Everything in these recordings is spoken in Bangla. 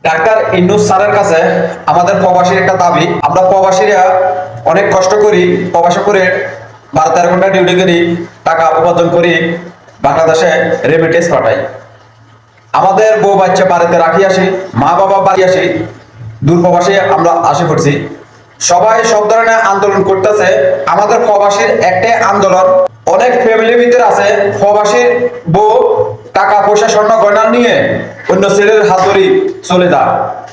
ডাক্তার ইন্নুস স্যারের কাছে আমাদের প্রবাসীর একটা দাবি। আমরা প্রবাসীরা অনেক কষ্ট করি, প্রবাস করে 12-13 ঘন্টা ডিউটি করি, টাকা উপার্জন করি, বাংলাদেশে রেমিটেন্স পাঠাই। আমাদের বউ বাচ্চা বাড়িতে রাখি আসি, মা বাবা বাড়ি আসি, দূর প্রবাসে আমরা আসে পড়ছি। সবাই সব ধরনের আন্দোলন করতেছে। আমাদের প্রবাসীর একটাই আন্দোলন, অনেক ফ্যামিলির ভিতরে আছে প্রবাসীর বউ টাকা পয়সা স্বর্ণ গয়না নিয়ে অন্য ছেলের হাত ধরি চলে যা,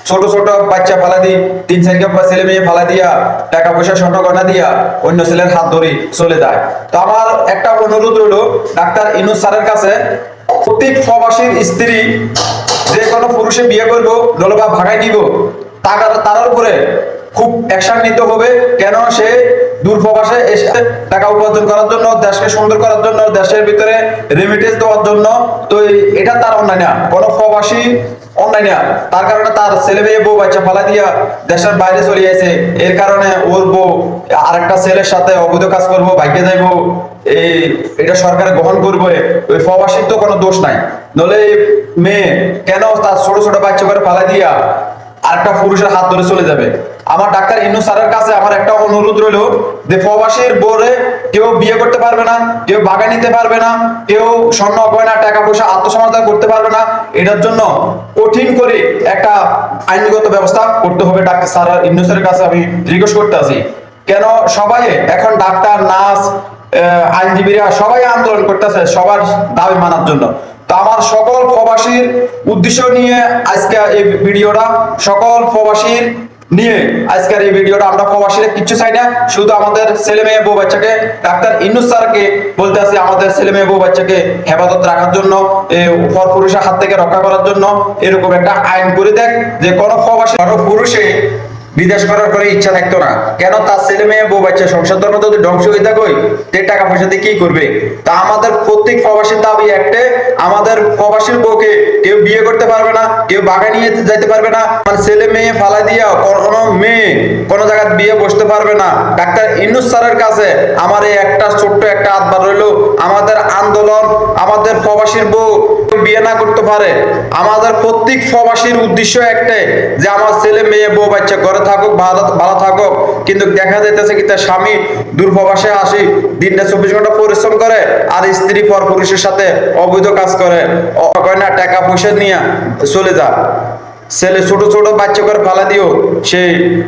ছোট ছোট বাচ্চা ফালা দি, 3-4 ছেলে মেয়ে ফালা দিয়া টাকা পয়সা স্বর্ণ গয়না দিয়া অন্য ছেলের হাত ধরি চলে যায়। তো আমার একটা অনুরোধ রইল ডাক্তার ইন্নুস স্যারের কাছে, প্রত্যেক প্রবাসীর স্ত্রী যে কোনো পুরুষে বিয়ে করবো নলবা ভাগাই দিব, তার উপরে খুব অ্যাকশন নিতে হবে। কেন সে দূর প্রবাসে এসে টাকা উপার্জন করার জন্য, দেশকে সুন্দর করার জন্য, দেশের ভিতরে রেমিটেন্স দেওয়ার জন্য। তো এটা তার অন্যায় না, কোনো প্রবাসী অন্যায় না। তার কারণে তার ছেলে মেয়ে বউ বাচ্চা ফালা দিয়া দেশের বাইরে চলে গেছে, এর কারণে ওর বউ আরেকটা ছেলের সাথে অবৈধ কাজ করবো, ভাগ্যে যাইবো, এটা সরকার গ্রহণ করবে। ওই প্রবাসীর তো কোনো দোষ নাই। নলে মেয়ে কেন তার ছোট ছোট বাচ্চা করে ফালা দিয়া আরেকটা পুরুষের হাত ধরে চলে যাবে? আমার ডাক্তার ইন্নুস স্যারের কাছে আমার একটা অনুরোধ রইল যে প্রবাসীর বোরে কেউ বিয়ে করতে পারবে না, কেউ বাগা নিতে পারবে না, কেউ স্বর্ণ গয়না টাকা পয়সা আত্মসমর্পণ করতে পারবে না। এটার জন্য কঠিন করে একটা আইনগত ব্যবস্থা করতে হবে। ডাক্তার স্যার ইন্নুসের কাছে আমি রিকোয়েস্ট করতে আছি। কেন সবাই এখন ডাক্তার, নার্স, আইনজীবীরা সবাই আন্দোলন করতেছে সবার দাবি মানার জন্য। তো আমার সকল প্রবাসীর উদ্দেশ্য নিয়ে আজকে এই ভিডিওটা, সকল প্রবাসীর নিয়ে আজকের এই ভিডিওটা। আমরা প্রবাসীরা কিচ্ছু চাই না, শুধু আমাদের ছেলে মেয়ে বউ বাচ্চাকে ডাক্তার ইন্নুস স্যারকে বলতে আছি, আমাদের ছেলে মেয়ে বউ বাচ্চাকে হেফাজত রাখার জন্য, পরপুরুষের হাত থেকে রক্ষা করার জন্য এরকম একটা আইন করে দেখ যে কোনো প্রবাসী পুরুষে বিদেশ করার করে ইচ্ছা থাকতো না। কেন তার ছেলে মেয়ে বউ বাচ্চা সংসার ধর্ম যদি ধ্বংস হয়ে থাকোই, তে টাকা পয়সা দিয়ে কি করবে? তা আমাদের প্রত্যেক প্রবাসীর দাবি একটা, আমাদের প্রবাসীর বউকে কেউ বিয়ে করতে পারবে না, কেউ বাগা নিয়ে যাইতে পারবে না, মানে ছেলে মেয়ে ফালা দিয়া কোনো মেয়ে কোনো জায়গায় বিয়ে বসতে পারবে না। ডাক্তার ইন্নুস স্যারের কাছে আমার এই একটা ছোট্ট একটা আহ্বান রইল, আমাদের আন্দোলন, আমাদের প্রবাসীর বউ বিয়ে না করতে পারে, আমাদের প্রত্যেক প্রবাসীর উদ্দেশ্য একটাই যে আমার ছেলে মেয়ে বউ বাচ্চা ঘরে থাকুক, ভালো থাকুক। কিন্তু দেখা যাইতেছে কি তার স্বামী দূর প্রবাসে আসি, দিনটা 24 ঘন্টা পরিশ্রম করে, আর স্ত্রী পর পুরুষের সাথে অবৈধ কাজ করে, গয়না টাকা পয়সা নিয়ে চলে যায়। ছেলে ছোট ছোট বাচ্চা করে ফালা দিও, সে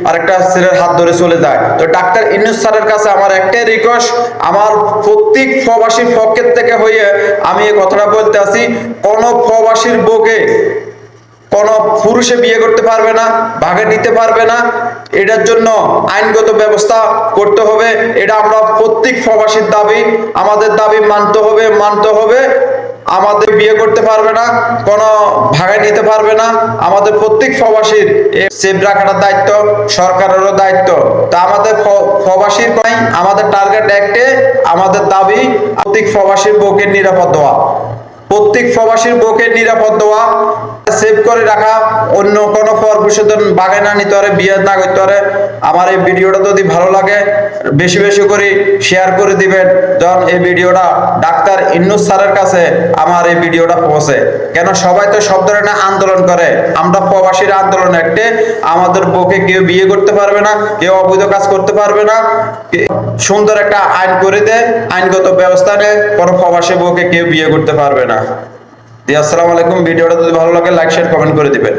আরেকটা ছেলের হাত ধরে চলে যায়। তো ডাক্তার ইন্নুস স্যারের কাছে আমার একটাই রিকোয়েস্ট, আমার প্রত্যেক প্রবাসীর পক্ষের থেকে হয়ে আমি এই কথাটা বলতে আছি, কোন প্রবাসীর বউকে কোন পুরুষে বিয়ে করতে পারবে না, ভাগে নিতে পারবে না। এটার জন্য আইনগত ব্যবস্থা করতে হবে। এটা আমরা প্রত্যেক প্রবাসীর দাবি, আমাদের দাবি মানতে হবে। আমাদের বিয়ে করতে পারবে না, কোনো ভাগায় নিতে পারবে না। আমাদের প্রত্যেক প্রবাসীর সেফ রাখার দায়িত্ব, সরকারেরও দায়িত্ব। তা আমাদের প্রবাসীর আমাদের টার্গেট একটাই, আমাদের দাবি প্রত্যেক প্রবাসীর বউকে নিরাপদ দেওয়া, প্রত্যেক প্রবাসীর বউকে নিরাপদ দেওয়া, সেভ করে রাখা, অন্য কোনো পরপুরুষের বাগায় না নিতে পারে, বিয়ে না করতে পারে। আমার এই ভিডিওটা যদি ভালো লাগে বেশি বেশি করে শেয়ার করে দিবেন, যখন এই ভিডিওটা ডাক্তার ইন্নুস স্যারের কাছে আমার এই ভিডিওটা পৌঁছে। কেন সবাই তো সব ধরনের আন্দোলন করে, আমরা প্রবাসীর আন্দোলন একটা, আমাদের বউকে কেউ বিয়ে করতে পারবে না, কেউ অবৈধ কাজ করতে পারবে না। সুন্দর একটা আইন করে দেয়, আইনগত ব্যবস্থা নেয়, কোনো প্রবাসী বউকে কেউ বিয়ে করতে পারবে না। আসসালামু আলাইকুম। ভিডিওটা যদি ভালো লাগে লাইক শেয়ার কমেন্ট করে দিবেন।